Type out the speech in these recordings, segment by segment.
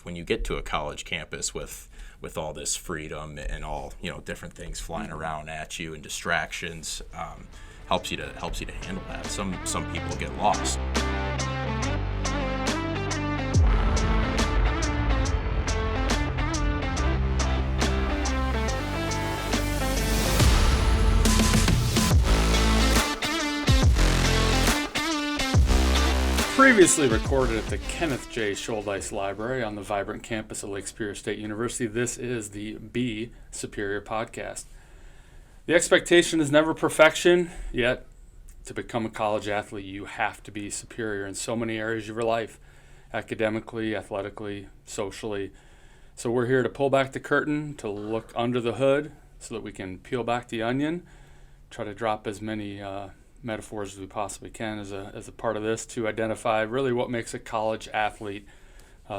when you get to a college campus with all this freedom and all different things flying around at you and distractions. Helps you to handle that. Some people get lost. Previously recorded at the Kenneth J. Schuldeis Library on the vibrant campus of Lake Superior State University, this is the Be Superior podcast. The expectation is never perfection, yet to become a college athlete, you have to be superior in so many areas of your life, academically, athletically, socially. So we're here to pull back the curtain, to look under the hood so that we can peel back the onion, try to drop as many metaphors as we possibly can as a part of this to identify really what makes a college athlete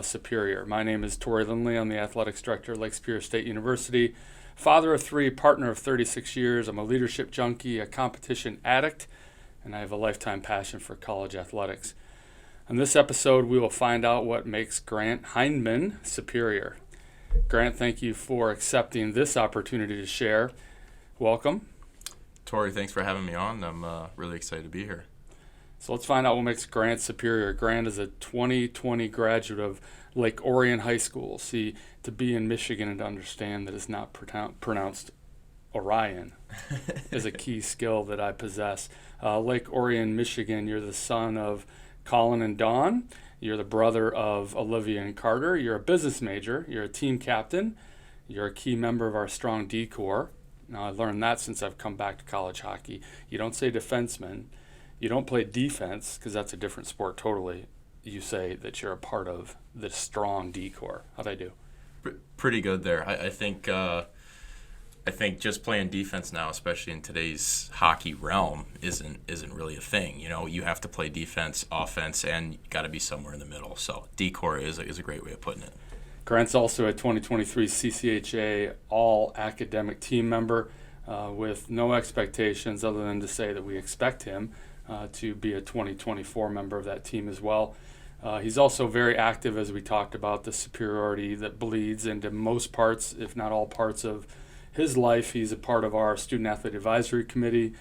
superior. My name is Tory Lindley. I'm the Athletics Director at Lake Superior State University. Father of 3, partner of 36 years. I'm a leadership junkie, a competition addict, and I have a lifetime passion for college athletics. In this episode, we will find out what makes Grant Hindman superior. Grant, thank you for accepting this opportunity to share. Welcome. Tory, thanks for having me on. I'm really excited to be here. So let's find out what makes Grant superior. Grant is a 2020 graduate of Lake Orion High School. See, to be in Michigan and to understand that it's not pronounced Orion is a key skill that I possess. Lake Orion, Michigan, you're the son of Colin and Dawn. You're the brother of Olivia and Carter. You're a business major. You're a team captain. You're a key member of our strong D Corps. Now, I learned that since I've come back to college hockey. You don't say defenseman. You don't play defense because that's a different sport totally. You say that you're a part of the strong D Corps. How'd I do? Pretty good there. I think just playing defense now, especially in today's hockey realm, isn't really a thing. You have to play defense, offense, and you got to be somewhere in the middle. So D Corps is a great way of putting it. Grant's also a 2023 CCHA all-academic team member with no expectations other than to say that we expect him to be a 2024 member of that team as well. He's also very active, as we talked about, the superiority that bleeds into most parts, if not all parts of his life. He's a part of our Student-Athlete Advisory Committee,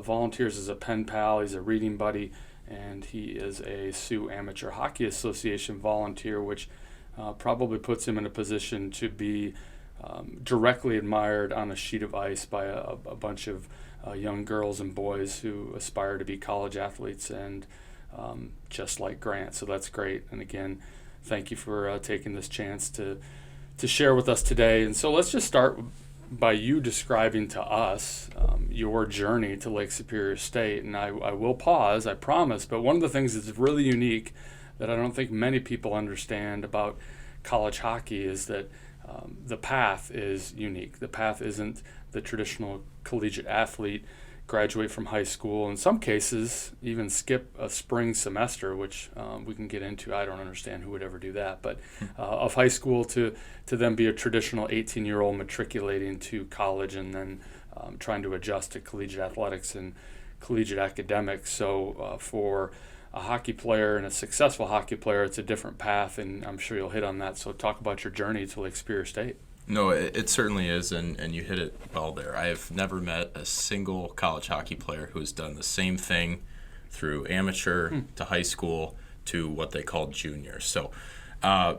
volunteers as a pen pal, he's a reading buddy, and he is a Sioux Amateur Hockey Association volunteer, which probably puts him in a position to be directly admired on a sheet of ice by a bunch of young girls and boys who aspire to be college athletes, and just like Grant. So that's great. And again, thank you for taking this chance to share with us today. And so let's just start by you describing to us your journey to Lake Superior State. And I will pause, I promise, but one of the things that's really unique that I don't think many people understand about college hockey is that the path is unique. The path isn't the traditional collegiate athlete, graduate from high school, in some cases even skip a spring semester, which we can get into. I don't understand who would ever do that, but of high school to then be a traditional 18-year-old matriculating to college and then trying to adjust to collegiate athletics and collegiate academics. So for a hockey player and a successful hockey player, it's a different path, and I'm sure you'll hit on that. So talk about your journey to Lake Superior State. No, it certainly is, and you hit it well there. I have never met a single college hockey player who has done the same thing through amateur to high school to what they call juniors. So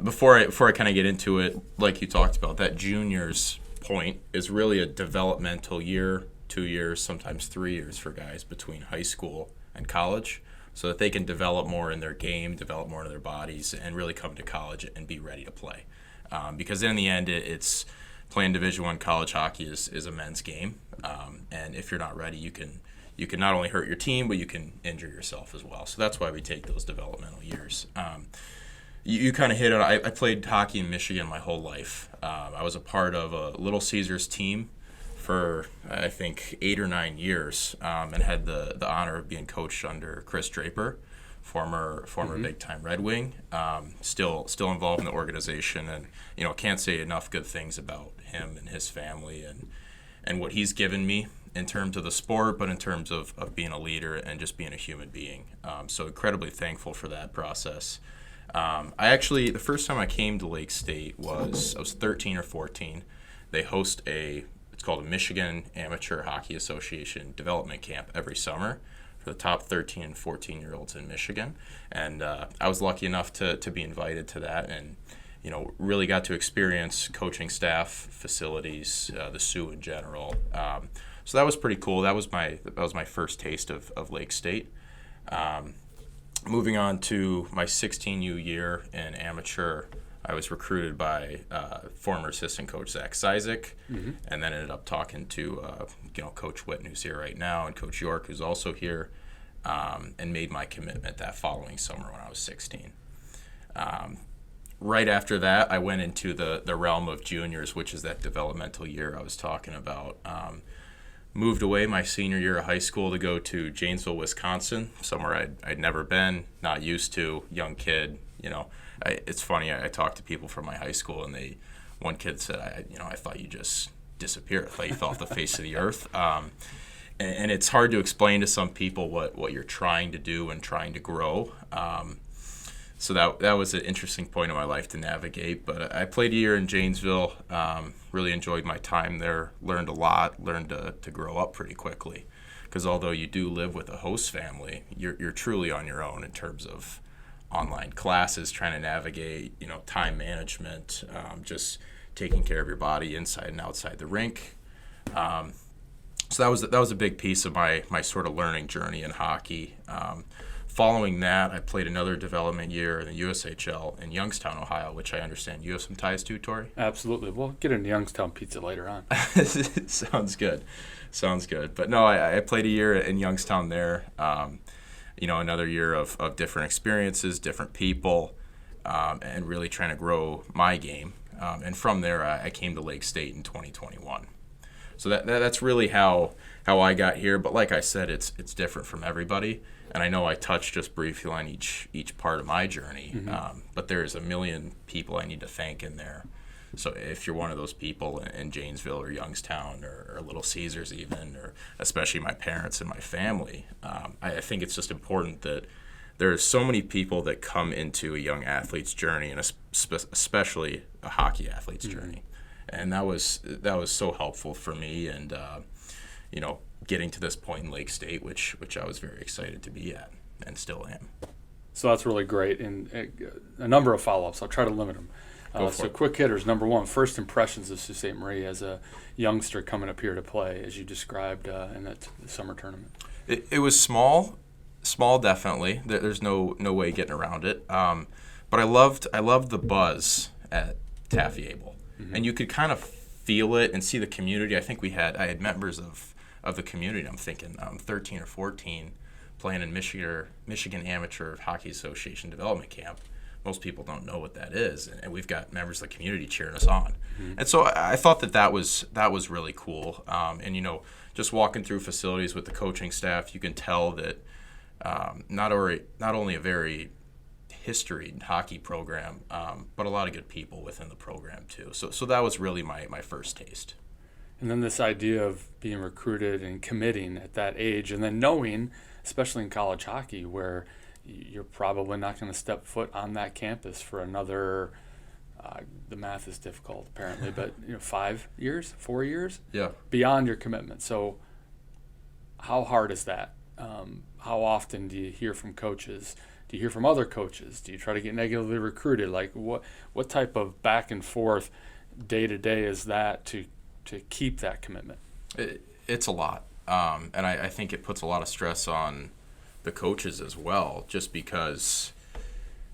before I kind of get into it, like you talked about, that juniors point is really a developmental year, 2 years, sometimes 3 years for guys between high school and college, so that they can develop more in their game, develop more in their bodies, and really come to college and be ready to play. Because in the end, it's playing Division I college hockey is a men's game, and if you're not ready, you can not only hurt your team, but you can injure yourself as well. So that's why we take those developmental years. You kind of hit it. I played hockey in Michigan my whole life. I was a part of a Little Caesars team for I think 8 or 9 years, and had the honor of being coached under Chris Draper, former big time Red Wing, still involved in the organization, and can't say enough good things about him and his family and what he's given me in terms of the sport, but in terms of being a leader and just being a human being. So incredibly thankful for that process. The first time I came to Lake State I was 13 or 14. They host it's called a Michigan Amateur Hockey Association development camp every summer for the top 13 and 14-year-olds in Michigan. And I was lucky enough to be invited to that, and really got to experience coaching staff, facilities, the SU in general. So that was pretty cool. That was my first taste of Lake State. Moving on to my 16U year in amateur, I was recruited by former assistant coach Zach Cizik, and then ended up talking to Coach Witten, who's here right now, and Coach York, who's also here, and made my commitment that following summer when I was 16. Right after that, I went into the realm of juniors, which is that developmental year I was talking about. Moved away my senior year of high school to go to Janesville, Wisconsin, somewhere I'd never been, not used to, young kid. It's funny, I talked to people from my high school, and one kid said, I thought you just disappeared. I thought you fell off the face of the earth. And it's hard to explain to some people what you're trying to do and trying to grow. So that was an interesting point in my life to navigate. But I played a year in Janesville, really enjoyed my time there, learned a lot, learned to grow up pretty quickly. Because although you do live with a host family, you're truly on your own in terms of online classes, trying to navigate, time management, just taking care of your body inside and outside the rink. So that was a big piece of my sort of learning journey in hockey. Following that, I played another development year in the USHL in Youngstown, Ohio, which I understand you have some ties to, Tory? Absolutely. We'll get into Youngstown pizza later on. Sounds good. But no, I played a year in Youngstown there. Another year of different experiences, different people, and really trying to grow my game. And from there, I came to Lake State in 2021. So that's really how I got here. But like I said, it's different from everybody. And I know I touched just briefly on each part of my journey, but there's a million people I need to thank in there. So if you're one of those people in Janesville or Youngstown or Little Caesars even, or especially my parents and my family, I think it's just important that there are so many people that come into a young athlete's journey, and especially a hockey athlete's journey. And that was so helpful for me, and getting to this point in Lake State, which I was very excited to be at and still am. So that's really great, and a number of follow-ups. I'll try to lit them. So quick hitters, number one, first impressions of Sault Ste. Marie as a youngster coming up here to play, as you described in that summer tournament. It was small definitely. There's no way getting around it. But I loved the buzz at Taffy Able. And you could kind of feel it and see the community. I think I had members of the community. I'm thinking 13 or 14 playing in Michigan Amateur Hockey Association development camp. Most people don't know what that is, and we've got members of the community cheering us on. And so I thought that was really cool. And just walking through facilities with the coaching staff, you can tell that not only a very history hockey program, but a lot of good people within the program too. So that was really my first taste. And then this idea of being recruited and committing at that age, and then knowing, especially in college hockey, where you're probably not going to step foot on that campus for another, the math is difficult apparently, but 4 years? Yeah. Beyond your commitment. So how hard is that? How often do you hear from coaches? Do you hear from other coaches? Do you try to get negatively recruited? Like what type of back and forth day to day is that to keep that commitment? It's a lot. And I think it puts a lot of stress on the coaches as well, just because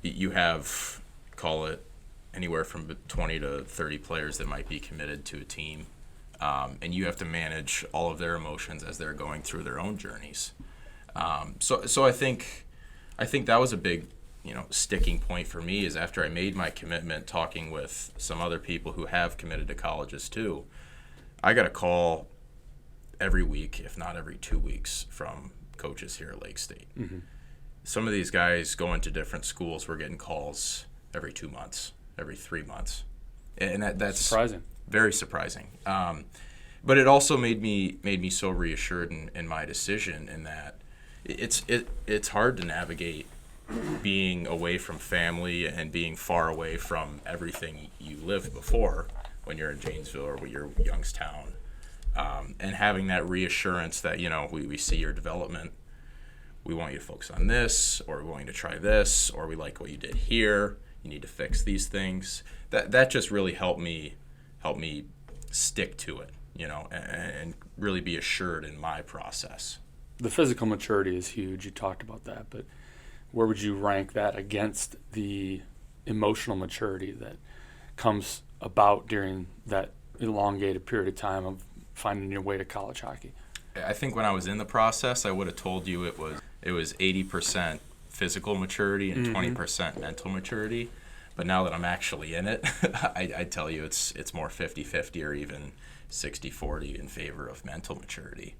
you have, call it, anywhere from 20 to 30 players that might be committed to a team, and you have to manage all of their emotions as they're going through their own journeys. So I think that was a big sticking point for me, is after I made my commitment, talking with some other people who have committed to colleges too, I got a call every week, if not every 2 weeks, from coaches here at Lake State. Some of these guys going to different schools were getting calls every 2 months, every 3 months, and that's surprising. Very surprising. But it also made me so reassured in my decision, in that it's hard to navigate being away from family and being far away from everything you lived before when you're in Janesville or when you're Youngstown, and having that reassurance that, we see your development. We want you to focus on this, or we want you to try this, or we like what you did here. You need to fix these things. That just really helped me stick to it, and really be assured in my process. The physical maturity is huge. You talked about that, but where would you rank that against the emotional maturity that comes about during that elongated period of time of finding your way to college hockey? I think when I was in the process, I would have told you it was 80% physical maturity and 20% mental maturity. But now that I'm actually in it, I tell you it's more 50-50 or even 60-40 in favor of mental maturity.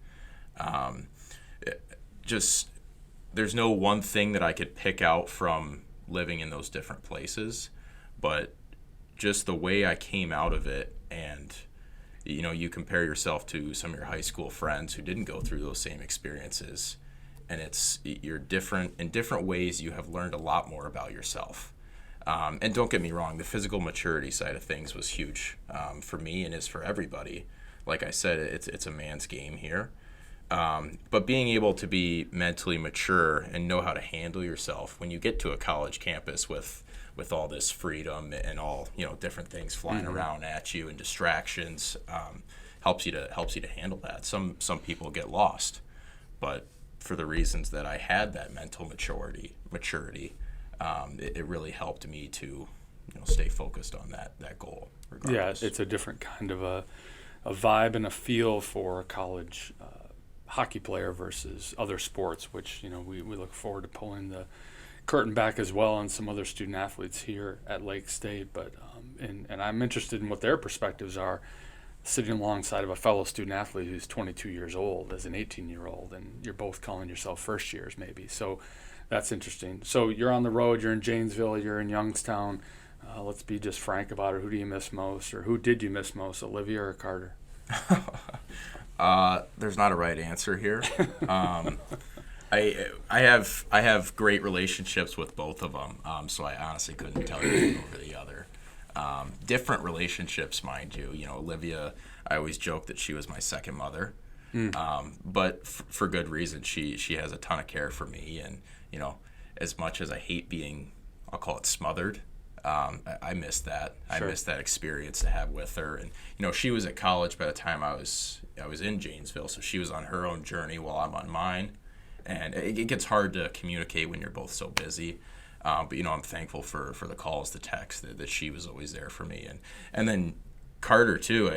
There's no one thing that I could pick out from living in those different places, but just the way I came out of it, and you compare yourself to some of your high school friends who didn't go through those same experiences, and you're different in different ways. You have learned a lot more about yourself. And don't get me wrong, the physical maturity side of things was huge for me and is for everybody. Like I said, it's a man's game here. But being able to be mentally mature and know how to handle yourself when you get to a college campus with all this freedom and all different things flying around at you and distractions, helps you to handle that. Some people get lost, but for the reasons that I had that mental maturity, it really helped me to stay focused on that goal. Regardless. Yeah, it's a different kind of a vibe and a feel for a college hockey player versus other sports, which we look forward to pulling the curtain back as well on some other student athletes here at Lake State. But and I'm interested in what their perspectives are, sitting alongside of a fellow student athlete who's 22 years old as an 18-year-old, and you're both calling yourself first years maybe. So that's interesting. So you're on the road, you're in Janesville, you're in Youngstown. Let's be just frank about it. Who do you miss most, or who did you miss most, Olivia or Carter? There's not a right answer here. I have great relationships with both of them, so I honestly couldn't tell you one over the other. Different relationships, mind you. Olivia, I always joke that she was my second mother, but for good reason. She has a ton of care for me, and as much as I hate being, I'll call it smothered, I miss that. Sure. I miss that experience to have with her, and she was at college by the time I was in Janesville, so she was on her own journey while I'm on mine. And it gets hard to communicate when you're both so busy. But, I'm thankful for the calls, the texts, that she was always there for me. And then Carter, too,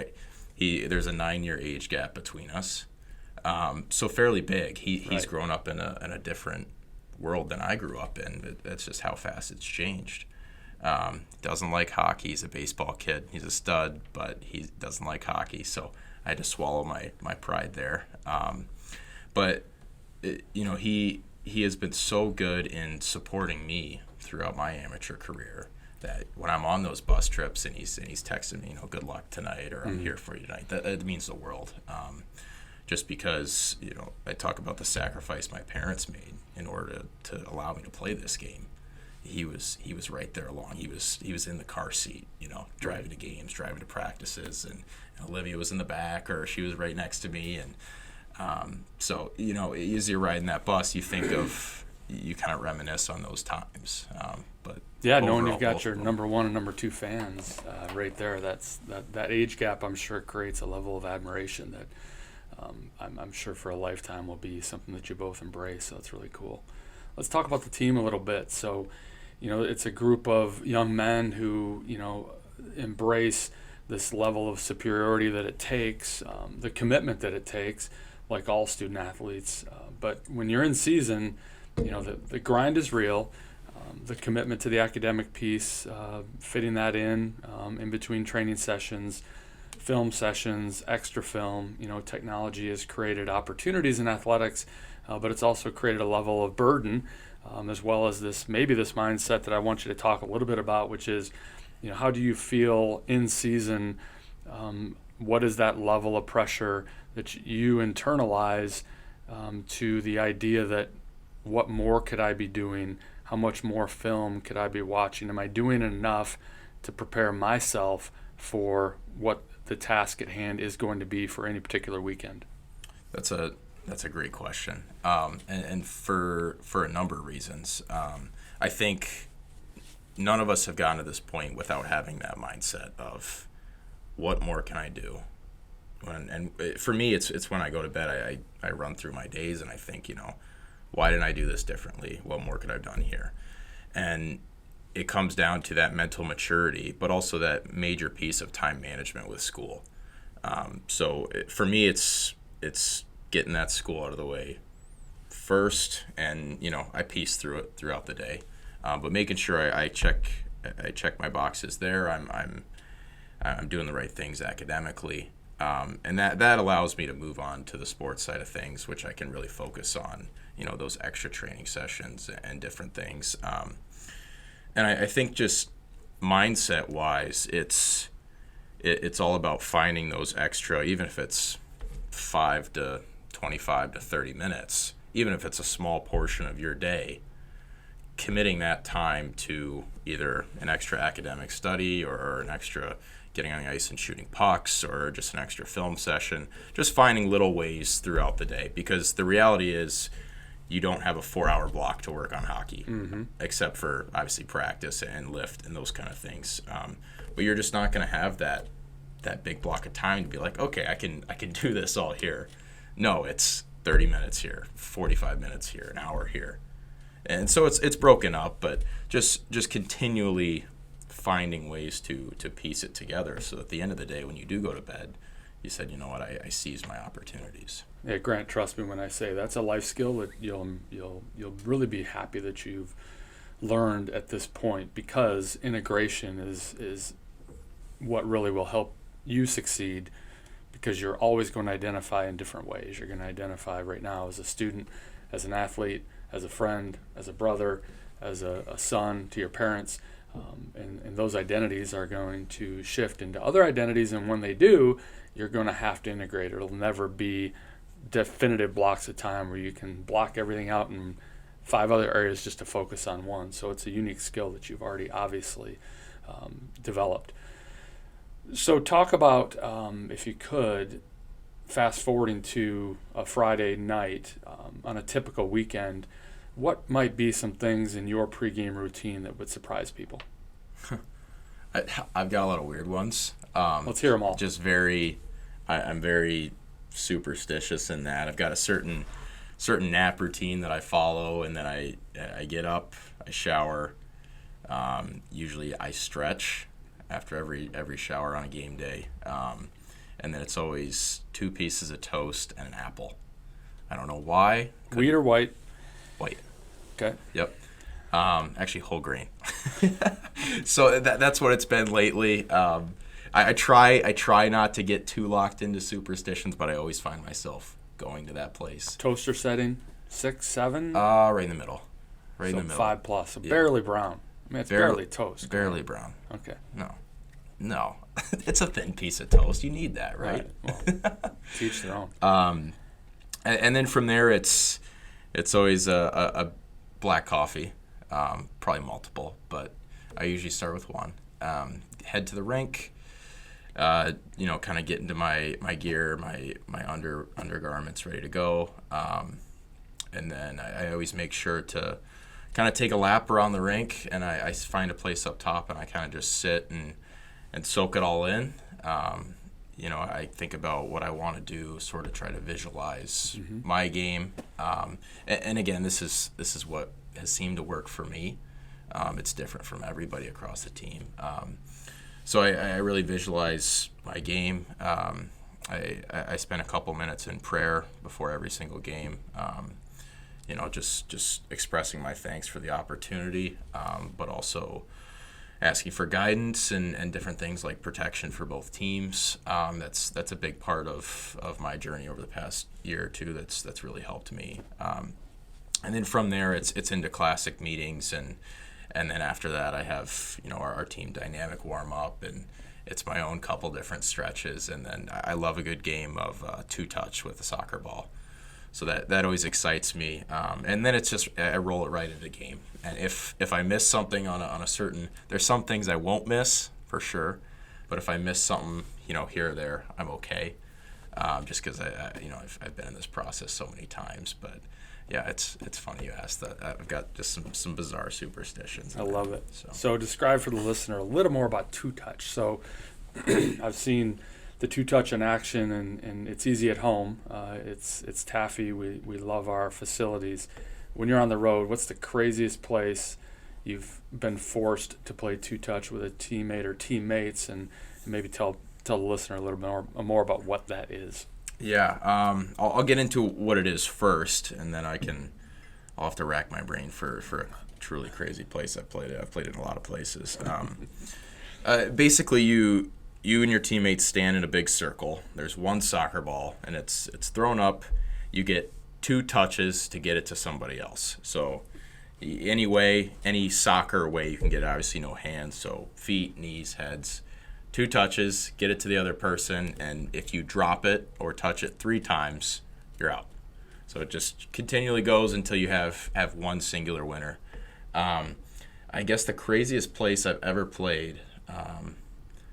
there's a 9-year age gap between us. So fairly big. He's grown up in a different world than I grew up in. But that's just how fast it's changed. Doesn't like hockey. He's a baseball kid. He's a stud, but he doesn't like hockey. So I had to swallow my pride there. But he has been so good in supporting me throughout my amateur career that when I'm on those bus trips and he's texting me, good luck tonight, or I'm here for you tonight, that means the world. Just because, I talk about the sacrifice my parents made in order to allow me to play this game. He was right there along. He was in the car seat, driving to games, driving to practices, and Olivia was in the back, or she was right next to me, and so, as you're riding that bus, you kind of reminisce on those times. But yeah, knowing you've got your number one and number two fans right there, that age gap, I'm sure, creates a level of admiration that I'm sure for a lifetime will be something that you both embrace. So it's really cool. Let's talk about the team a little bit. So, it's a group of young men who, embrace this level of superiority that it takes, the commitment that it takes, like all student athletes. But when you're in season, the grind is real. The commitment to the academic piece, fitting that in between training sessions, film sessions, extra film. Technology has created opportunities in athletics, but it's also created a level of burden, as well as this mindset that I want you to talk a little bit about, which is, how do you feel in season? What is that level of pressure that you internalize to the idea that what more could I be doing? how much more film could I be watching? Am I doing enough to prepare myself for what the task at hand is going to be for any particular weekend? That's a great question, and for a number of reasons. I think none of us have gotten to this point without having that mindset of what more can I do. And for me, it's when I go to bed, I run through my days and I think, why didn't I do this differently? What more could I have done here? And it comes down to that mental maturity, but also that major piece of time management with school. For me, it's getting that school out of the way first, and I piece through it throughout the day, but making sure I check my boxes there. I'm doing the right things academically, and that allows me to move on to the sports side of things, which I can really focus on, those extra training sessions and different things. And I think just mindset wise, it's all about finding those extra, even if it's 5 to 25 to 30 minutes, even if it's a small portion of your day, committing that time to either an extra academic study or an extra getting on the ice and shooting pucks or just an extra film session, just finding little ways throughout the day, because the reality is you don't have a 4-hour block to work on hockey, except for obviously practice and lift and those kind of things. But you're just not going to have that big block of time to be like, okay, I can do this all here. No, it's 30 minutes here, 45 minutes here, an hour here. And so it's broken up, but just continually finding ways to piece it together, so at the end of the day when you do go to bed, you said, you know what, I seized my opportunities. Yeah, Grant, trust me when I say that's a life skill that you'll really be happy that you've learned at this point, because integration is what really will help you succeed, because you're always going to identify in different ways. You're going to identify right now as a student, as an athlete, as a friend, as a brother, as a son to your parents, and those identities are going to shift into other identities, and when they do, you're going to have to integrate. It'll never be definitive blocks of time where you can block everything out in 5 other areas just to focus on one. So it's a unique skill that you've already obviously developed. So talk about, if you could, fast forwarding to a Friday night on a typical weekend, what might be some things in your pregame routine that would surprise people? I've got a lot of weird ones. Let's hear them all. I'm very superstitious in that. I've got a certain nap routine that I follow, and then I get up, I shower. Usually I stretch after every shower on a game day, and then it's always 2 pieces of toast and an apple. I don't know why. Wheat or white? White. Okay. Yep. Actually, whole grain. So that's what it's been lately. I try not to get too locked into superstitions, but I always find myself going to that place. Toaster setting, 6, 7? Right in the middle. Right in so the middle. 5 plus. So yeah. Barely brown. I mean, it's barely toast. Barely brown. Okay. No. It's a thin piece of toast. You need that, right? Well, teach their own. And then from there, it's always a black coffee, probably multiple, but I usually start with one. Head to the rink, kind of get into my gear, my undergarments ready to go, and then I always make sure to kind of take a lap around the rink, and I find a place up top, and I kind of just sit and soak it all in. I think about what I want to do, sort of try to visualize my game. And again, this is what has seemed to work for me. It's different from everybody across the team. So I really visualize my game. I spend a couple minutes in prayer before every single game. Just expressing my thanks for the opportunity, but also asking for guidance and different things like protection for both teams. That's a big part of my journey over the past year or two. That's really helped me. And then from there, it's into classic meetings, and then after that, I have our team dynamic warm up, and it's my own couple different stretches, and then I love a good game of 2-touch with the soccer ball. So that always excites me. And then it's just I roll it right into the game. And if I miss something on a certain, there's some things I won't miss for sure, but if I miss something, here or there, I'm okay. Just because I've been in this process so many times. But yeah, it's funny you asked that. I've got just some bizarre superstitions. I love it. So describe for the listener a little more about two-touch. So I've seen the two-touch in action, and it's easy at home. It's taffy. We love our facilities. When you're on the road, what's the craziest place you've been forced to play two-touch with a teammate or teammates, and maybe tell the listener a little bit more about what that is? Yeah, I'll get into what it is first, and then I'll have to rack my brain for a truly crazy place I've played at. I've played in a lot of places. Basically, you and your teammates stand in a big circle. There's one soccer ball, and it's thrown up. You get 2 touches to get it to somebody else. So any soccer way you can get it, obviously no hands, so feet, knees, heads. 2 touches, get it to the other person, and if you drop it or touch it 3 times, you're out. So it just continually goes until you have one singular winner. I guess the craziest place I've ever played,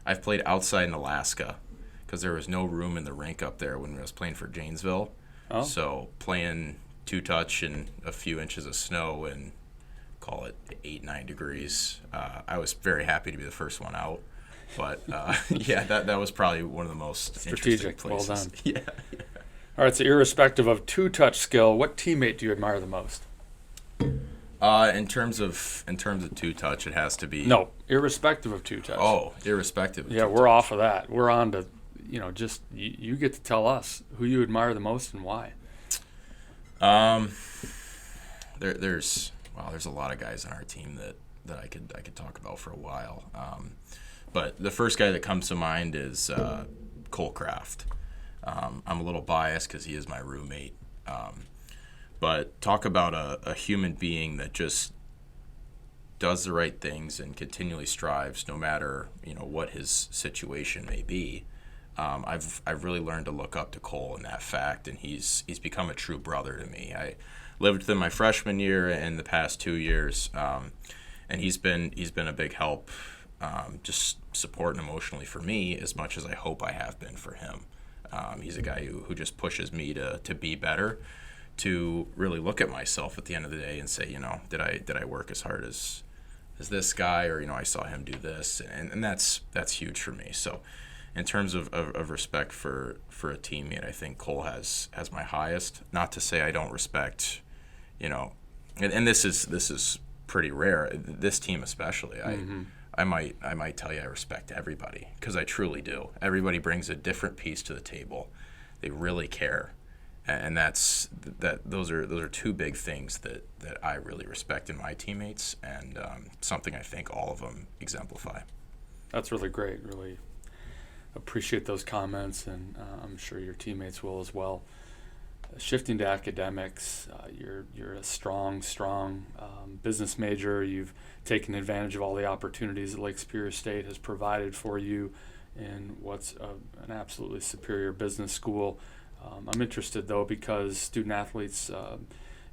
I've played outside in Alaska because there was no room in the rink up there when I was playing for Janesville. Oh. So playing 2-touch in a few inches of snow and call it 8-9 degrees, I was very happy to be the first one out. But yeah, that was probably one of the most strategic places. Well done. Yeah. All right, so irrespective of two-touch skill, what teammate do you admire the most? In terms of 2-touch, it has to be irrespective of two-touch. Oh, irrespective of yeah, two-touch. We're off of that. We're on to just you get to tell us who you admire the most and why. There's a lot of guys on our team that I could talk about for a while. But the first guy that comes to mind is Cole Kraft. I'm a little biased because he is my roommate. But talk about a human being that just does the right things and continually strives no matter what his situation may be. I've really learned to look up to Cole in that fact, and he's become a true brother to me. I lived with him my freshman year and the past 2 years, and he's been a big help. Just supporting emotionally for me as much as I hope I have been for him. He's a guy who just pushes me to be better, to really look at myself at the end of the day and say, did I work as hard as this guy, or I saw him do this, and that's huge for me. So in terms of respect for a teammate, I think Cole has my highest. Not to say I don't respect, and this is pretty rare. This team especially, I might tell you I respect everybody because I truly do. Everybody brings a different piece to the table. They really care, and those are 2 big things that I really respect in my teammates, and something I think all of them exemplify. That's really great. Really appreciate those comments, and I'm sure your teammates will as well. Shifting to academics, you're a strong business major. You've taken advantage of all the opportunities that Lake Superior State has provided for you in what's an absolutely superior business school. I'm interested, though, because student athletes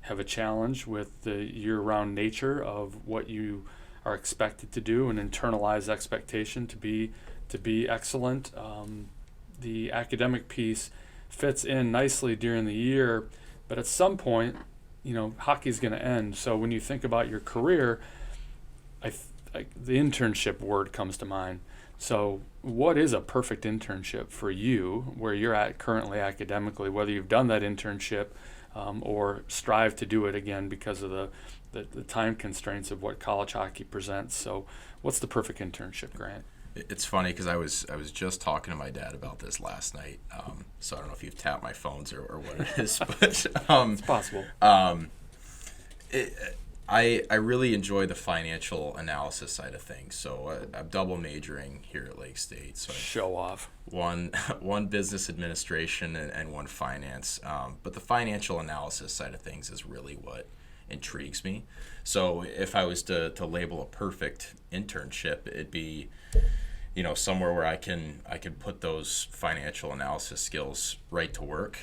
have a challenge with the year-round nature of what you are expected to do, and internalized expectation to be excellent. The academic piece fits in nicely during the year, but at some point, hockey's going to end. So when you think about your career, the internship word comes to mind. So what is a perfect internship for you, where you're at currently academically, whether you've done that internship or strive to do it again because of the time constraints of what college hockey presents? So what's the perfect internship, Grant? It's funny because I was just talking to my dad about this last night. So I don't know if you've tapped my phones or what it is, but it's possible. I really enjoy the financial analysis side of things. So I'm double majoring here at Lake State. So show off. One business administration and one finance. But the financial analysis side of things is really what intrigues me. So if I was to label a perfect internship, it'd be somewhere where I can put those financial analysis skills right to work,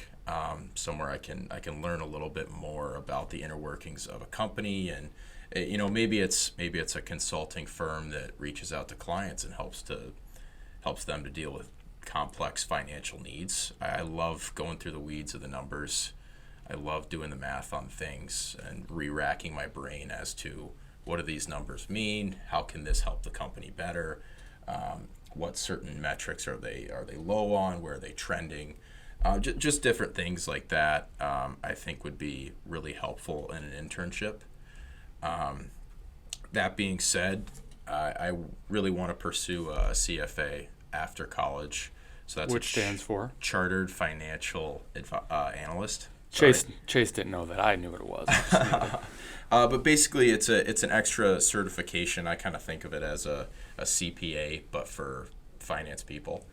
somewhere I can learn a little bit more about the inner workings of a company, and maybe it's a consulting firm that reaches out to clients and helps them to deal with complex financial needs. I love going through the weeds of the numbers. I love doing the math on things and re-racking my brain as to what do these numbers mean? How can this help the company better? What certain metrics are they low on? Where are they trending? Just different things like that, I think would be really helpful in an internship. That being said, I really want to pursue a CFA after college. So that's which stands for Chartered Financial Analyst. Chase didn't know that. I knew what it was. But basically, it's an extra certification. I kind of think of it as a CPA, but for finance people.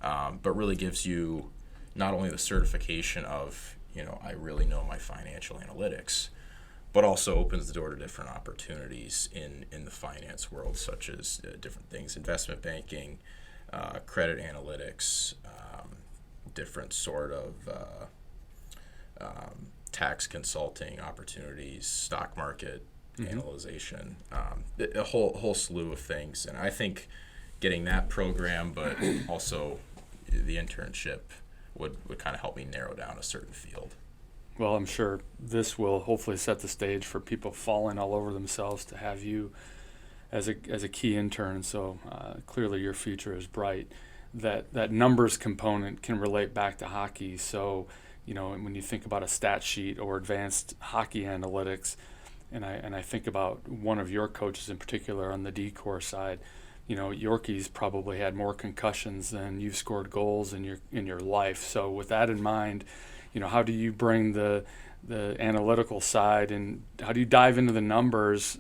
But really gives you not only the certification of, I really know my financial analytics, but also opens the door to different opportunities in the finance world, such as different things, investment banking, credit analytics, different sort of tax consulting opportunities, stock market analyzation, a whole slew of things. And I think getting that program, but also the internship would kind of help me narrow down a certain field. Well, I'm sure this will hopefully set the stage for people falling all over themselves to have you as a key intern. So clearly your future is bright. That numbers component can relate back to hockey. So, when you think about a stat sheet or advanced hockey analytics, and I think about one of your coaches in particular on the D-Corps side, Yorkie's probably had more concussions than you've scored goals in your life. So with that in mind, how do you bring the analytical side, and how do you dive into the numbers,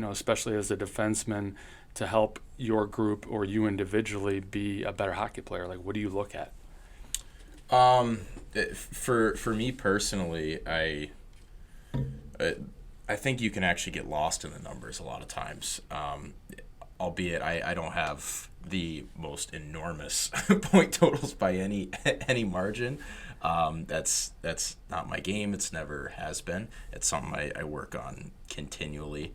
especially as a defenseman, to help your group or you individually be a better hockey player? Like, what do you look at? For me personally, I think you can actually get lost in the numbers a lot of times. Albeit I don't have the most enormous point totals by any margin. That's not my game. It's never has been. It's something I work on continually.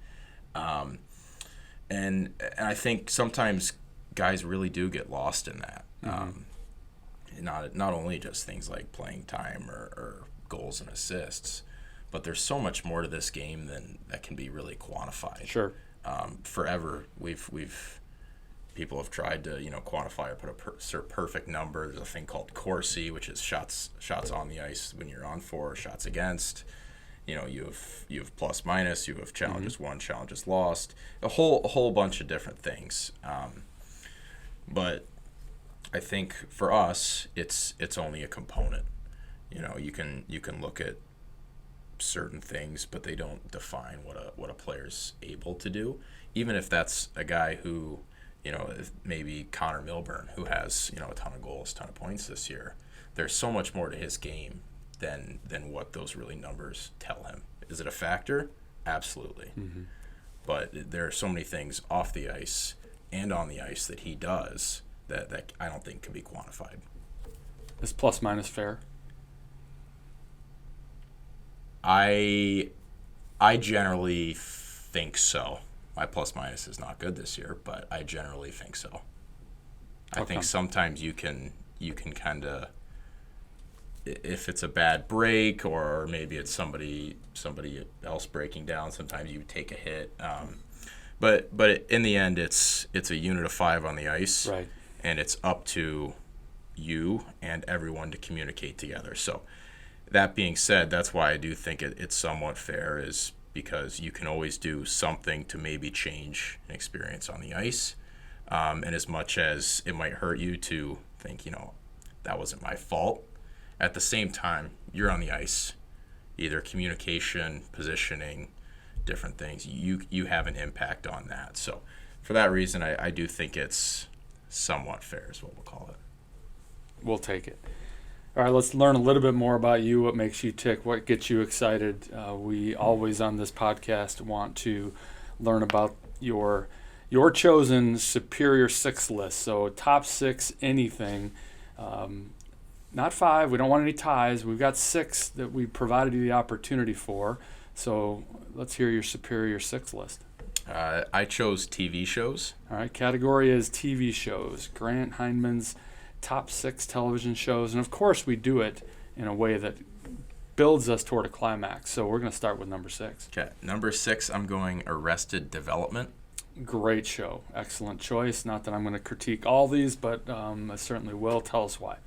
And I think sometimes guys really do get lost in that. Not only just things like playing time or goals and assists, but there's so much more to this game than that can be really quantified. Sure. Forever people have tried to quantify or put a perfect number. There's a thing called Corsi, which is shots on the ice when you're on for, shots against. You have plus minus, you have challenges won, challenges lost, a whole bunch of different things. But I think for us, it's only a component. You can look at certain things, but they don't define what a player's able to do. Even if that's a guy who, maybe Connor Milburn, who has a ton of goals, ton of points this year. There's so much more to his game than what those really numbers tell him. Is it a factor? Absolutely. But there are so many things off the ice and on the ice that he does that I don't think can be quantified. Is plus minus fair? I generally think so. My plus minus is not good this year, but I generally think so. I think sometimes you can kind of, if it's a bad break or maybe it's somebody else breaking down, sometimes you take a hit. But in the end, it's a unit of 5 on the ice, right? And it's up to you and everyone to communicate together. So that being said, that's why I do think it's somewhat fair, is because you can always do something to maybe change an experience on the ice. And as much as it might hurt you to think, that wasn't my fault, at the same time, you're on the ice. Either communication, positioning, different things, you have an impact on that. So for that reason, I do think it's somewhat fair is what we'll call it. We'll take it. All right, let's learn a little bit more about you, what makes you tick, what gets you excited. We always on this podcast want to learn about your chosen superior 6 list. So top 6 anything not 5. We don't want any ties. We've got 6 that we provided you the opportunity for. So let's hear your superior 6 list. I chose TV shows. All right, category is TV shows. Grant Hindman's top 6 television shows. And, of course, we do it in a way that builds us toward a climax. So we're going to start with number 6. Okay, number 6, I'm going Arrested Development. Great show. Excellent choice. Not that I'm going to critique all these, but I certainly will. Tell us why.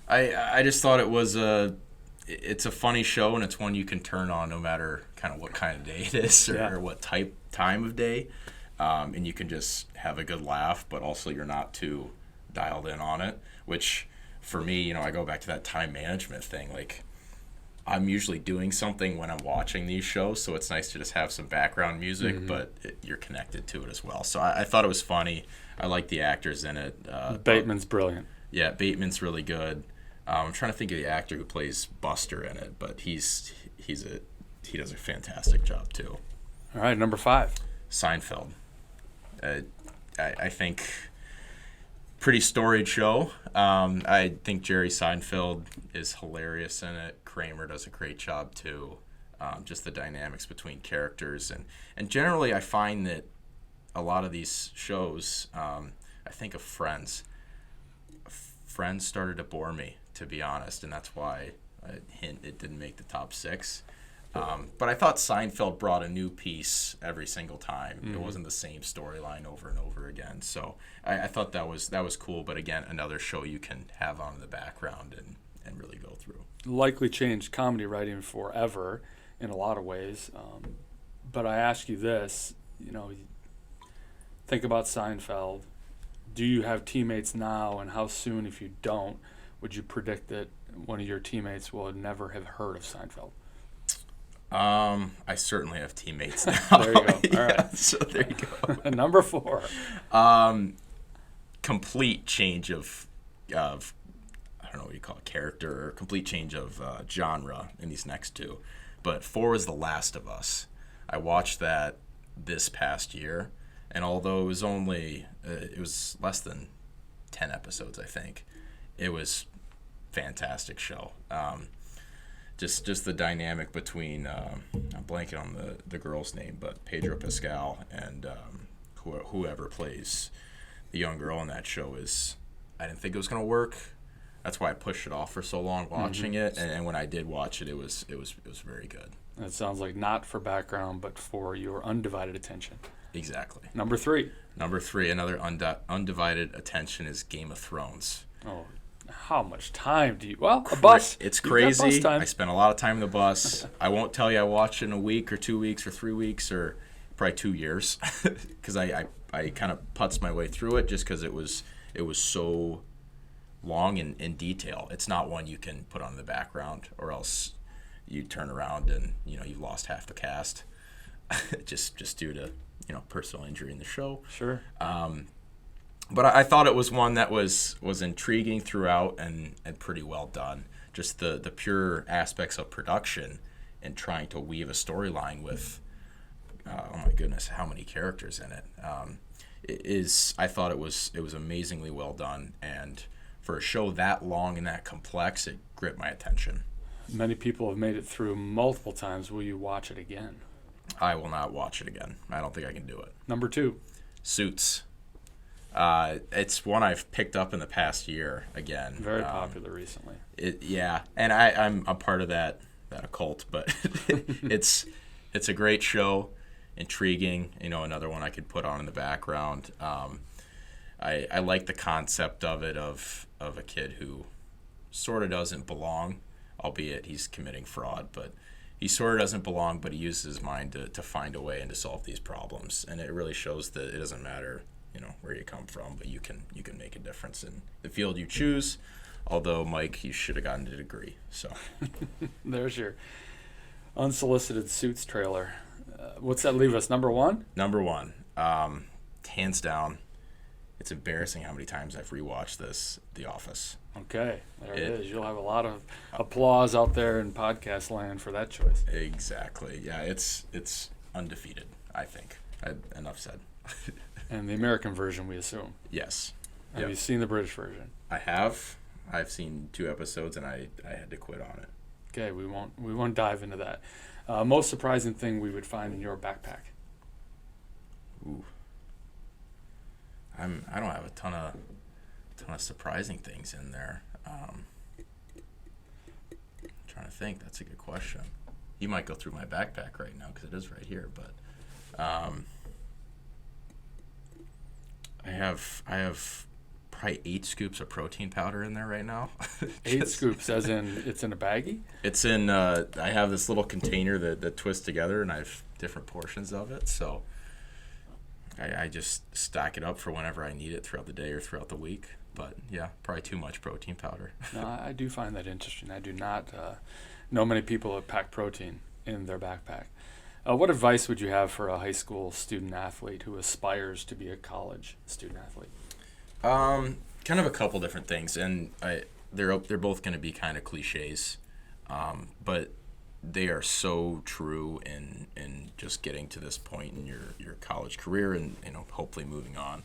I just thought it's a funny show, and it's one you can turn on no matter kind of what kind of day it is or what time of day, and you can just have a good laugh, but also you're not too dialed in on it, which for me, I go back to that time management thing. Like, I'm usually doing something when I'm watching these shows, so it's nice to just have some background music, but you're connected to it as well. So I thought it was funny. I like the actors in it. Bateman's brilliant. Yeah, Bateman's really good. I'm trying to think of the actor who plays Buster in it, but he does a fantastic job too. All right, number 5. Seinfeld. I think pretty storied show. I think Jerry Seinfeld is hilarious in it. Kramer does a great job too. Just the dynamics between characters and generally I find that a lot of these shows, I think of Friends. Friends started to bore me, to be honest, and that's why it didn't make the top 6. But I thought Seinfeld brought a new piece every single time. It wasn't the same storyline over and over again. So I thought that was cool. But again, another show you can have on in the background and really go through. Likely changed comedy writing forever in a lot of ways. But I ask you this, think about Seinfeld. Do you have teammates now, and how soon, if you don't, would you predict that one of your teammates will never have heard of Seinfeld? I certainly have teammates now. There you go. All right. So there you go. Number 4. Complete change of I don't know what you call it, character, or complete change of genre in these next 2. But 4 is The Last of Us. I watched that this past year, and although it was only it was less than 10 episodes, I think, it was fantastic show. Just the dynamic between I'm blanking on the girl's name, but Pedro Pascal and whoever plays the young girl in that show I didn't think it was going to work. That's why I pushed it off for so long watching it, and when I did watch it, it was very good. That sounds like not for background, but for your undivided attention. Exactly. Number 3. Another undivided attention is Game of Thrones. Oh, how much time do you? Well, a bus. It's You've got crazy. bus time. I spent a lot of time in the bus. I won't tell you I watched it in a week or 2 weeks or 3 weeks or probably 2 years because I kind of putzed my way through it just because it was so long and in detail. It's not one you can put on the background or else you turn around and you've lost half the cast just due to personal injury in the show. Sure. But I thought it was one that was intriguing throughout and pretty well done. Just the pure aspects of production and trying to weave a storyline with, oh my goodness, how many characters in it. I thought it was amazingly well done, and for a show that long and that complex, it gripped my attention. Many people have made it through multiple times. Will you watch it again? I will not watch it again. I don't think I can do it. Number 2. Suits. It's one I've picked up in the past year again. Very popular recently. And I'm a part of that occult, but it's a great show, intriguing. Another one I could put on in the background. I like the concept of it of a kid who sort of doesn't belong, albeit he's committing fraud, but he sort of doesn't belong, but he uses his mind to find a way and to solve these problems, and it really shows that it doesn't matter where you come from, but you can make a difference in the field you choose. Although, Mike, you should have gotten a degree. So there's your unsolicited Suits trailer. What's that leave us? Number 1? Number 1, hands down. It's embarrassing how many times I've rewatched The Office. Okay, there it is. You'll have a lot of applause out there in podcast land for that choice. Exactly. Yeah, it's undefeated, I think. Enough said. And the American version, we assume. Yes. Have you seen the British version? I have. I've seen 2 episodes and I had to quit on it. Okay, we won't dive into that. Most surprising thing we would find in your backpack. Ooh. I don't have a ton of surprising things in there. I'm trying to think. That's a good question. You might go through my backpack right now because it is right here, but I have probably 8 scoops of protein powder in there right now. 8 scoops, as in it's in a baggie? It's in. I have this little container that twists together, and I have different portions of it. So I just stack it up for whenever I need it throughout the day or throughout the week. But yeah, probably too much protein powder. No, I do find that interesting. I do not know many people that pack protein in their backpack. What advice would you have for a high school student athlete who aspires to be a college student athlete? Kind of a couple different things, and they're both going to be kind of cliches, but they are so true in just getting to this point in your college career and hopefully moving on.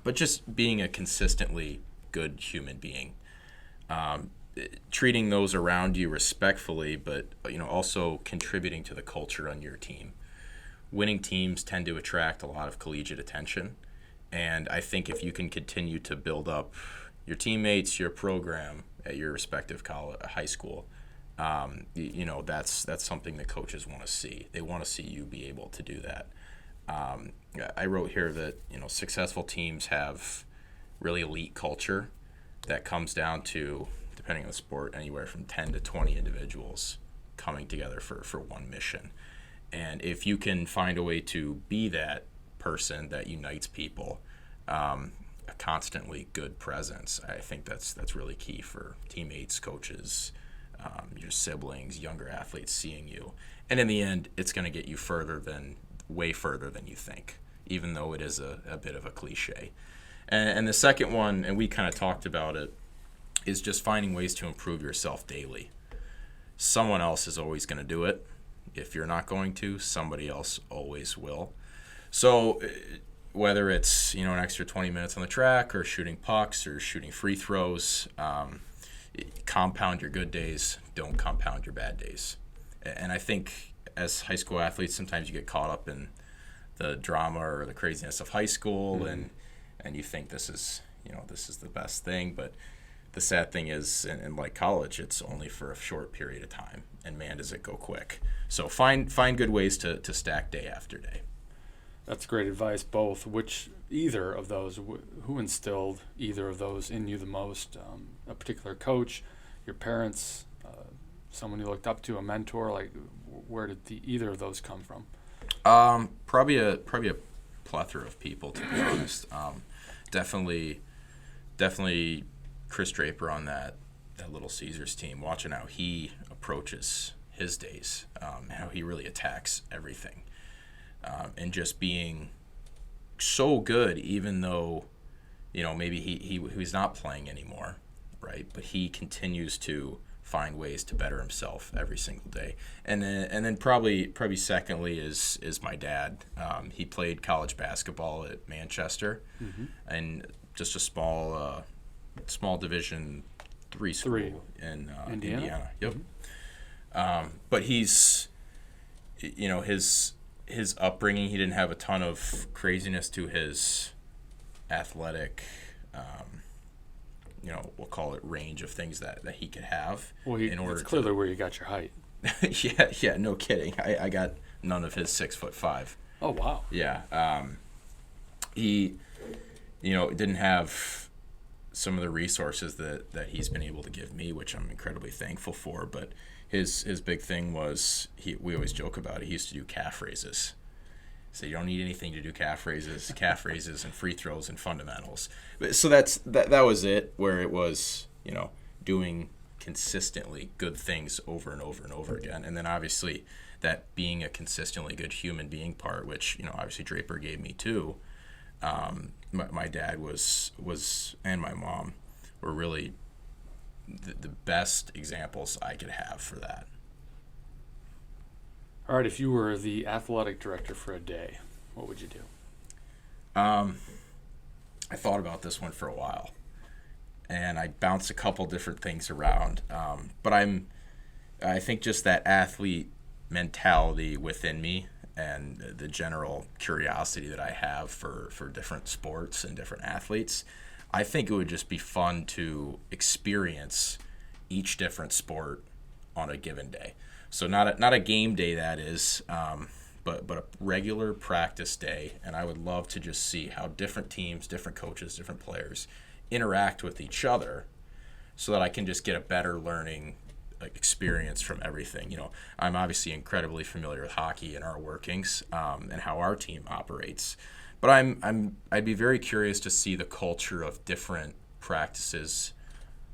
But just being a consistently good human being, treating those around you respectfully, but also contributing to the culture on your team. Winning teams tend to attract a lot of collegiate attention, and I think if you can continue to build up your teammates, your program at your respective high school, that's something that coaches want to see. They want to see you be able to do that. I wrote here that successful teams have really elite culture that comes down to, depending on the sport, anywhere from 10 to 20 individuals coming together for one mission. And if you can find a way to be that person that unites people, a constantly good presence, I think that's really key for teammates, coaches, your siblings, younger athletes seeing you. And in the end, it's going to get you way further than you think, even though it is a bit of a cliche. And the second one, and we kind of talked about it, is just finding ways to improve yourself daily. Someone else is always going to do it. If you're not going to, somebody else always will. So whether it's an extra 20 minutes on the track or shooting pucks or shooting free throws, compound your good days, don't compound your bad days. And I think as high school athletes, sometimes you get caught up in the drama or the craziness of high school, mm-hmm. and you think this is the best thing. But the sad thing is, in like college, it's only for a short period of time, and man, does it go quick. So find good ways to stack day after day. That's great advice. Both. Either of those? Who instilled either of those in you the most? A particular coach, your parents, someone you looked up to, a mentor? Like, where did either of those come from? Probably a plethora of people, to be honest. Definitely Chris Draper on that Little Caesars team. Watching how he approaches his days, how he really attacks everything, and just being so good, even though maybe he's not playing anymore, right? But he continues to find ways to better himself every single day. And then probably secondly is my dad. He played college basketball at Manchester, mm-hmm. and just a small Division III school in Indiana. Yep. Mm-hmm. But he's his upbringing, he didn't have a ton of craziness to his athletic we'll call it range of things that he could have. Well, it's clearly where you got your height. yeah, no kidding. I got none of his 6'5". Oh wow. Yeah. He didn't have some of the resources that he's been able to give me, which I'm incredibly thankful for. But his big thing was, we always joke about it, he used to do calf raises. So you don't need anything to do calf raises and free throws and fundamentals. So that was it, where it was, doing consistently good things over and over and over again. And then obviously that being a consistently good human being part, which, obviously Draper gave me too. My dad was and my mom were really the best examples I could have for that. All right, if you were the athletic director for a day, what would you do? I thought about this one for a while. and I bounce a couple different things around. But I think just that athlete mentality within me and the general curiosity that I have for different sports and different athletes, I think it would just be fun to experience each different sport on a given day. So not a game day, that is, but a regular practice day, and I would love to just see how different teams, different coaches, different players interact with each other, so that I can just get a better learning experience from everything. You know, I'm obviously incredibly familiar with hockey and our workings, and how our team operates, but I'd be very curious to see the culture of different practices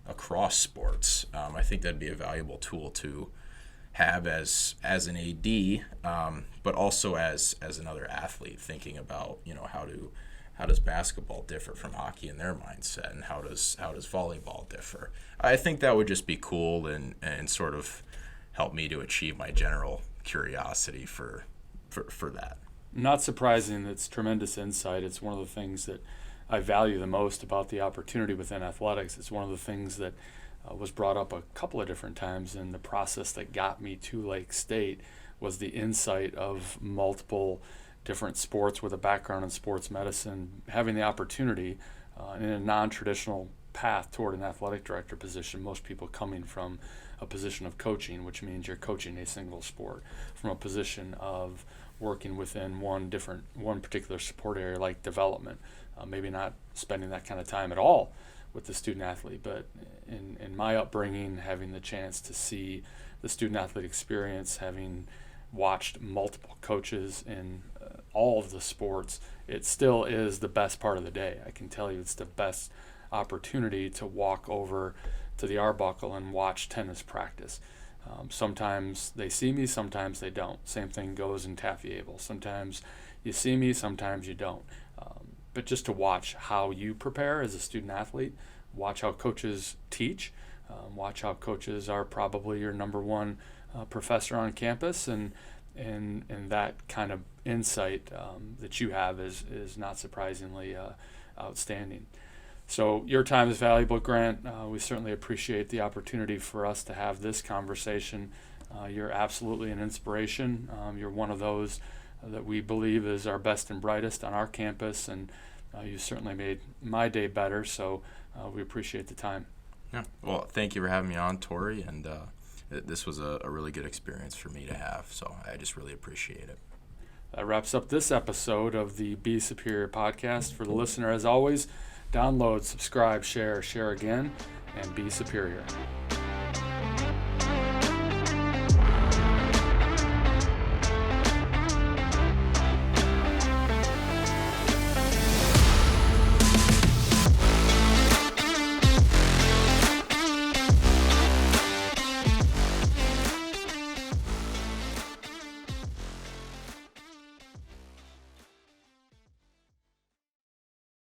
across sports. I think that'd be a valuable tool to have as an AD, but also as another athlete, thinking about, you know, how does basketball differ from hockey in their mindset, and how does volleyball differ? I think that would just be cool and sort of help me to achieve my general curiosity for that. Not surprising, it's tremendous insight. It's one of the things that I value the most about the opportunity within athletics. It's one of the things that was brought up a couple of different times in the process that got me to Lake State, was the insight of multiple different sports with a background in sports medicine, having the opportunity in a non-traditional path toward an athletic director position, most people coming from a position of coaching, which means you're coaching a single sport, from a position of working within one particular support area like development, maybe not spending that kind of time at all with the student athlete, but in my upbringing, having the chance to see the student athlete experience, having watched multiple coaches in all of the sports, it still is the best part of the day. I can tell you it's the best opportunity to walk over to the Arbuckle and watch tennis practice. Sometimes they see me, sometimes they don't. Same thing goes in Taffy Able. Sometimes you see me, sometimes you don't. But just to watch how you prepare as a student athlete, watch how coaches teach, watch how coaches are probably your number one professor on campus, and that kind of insight that you have is not surprisingly outstanding. So your time is valuable, Grant. We certainly appreciate the opportunity for us to have this conversation. You're absolutely an inspiration. You're one of those that we believe is our best and brightest on our campus, and you certainly made my day better, so we appreciate the time. Yeah. Well, thank you for having me on, Tory, and this was a really good experience for me to have, so I just really appreciate it. That wraps up this episode of the Be Superior podcast. For the listener, as always, download, subscribe, share again, and be superior.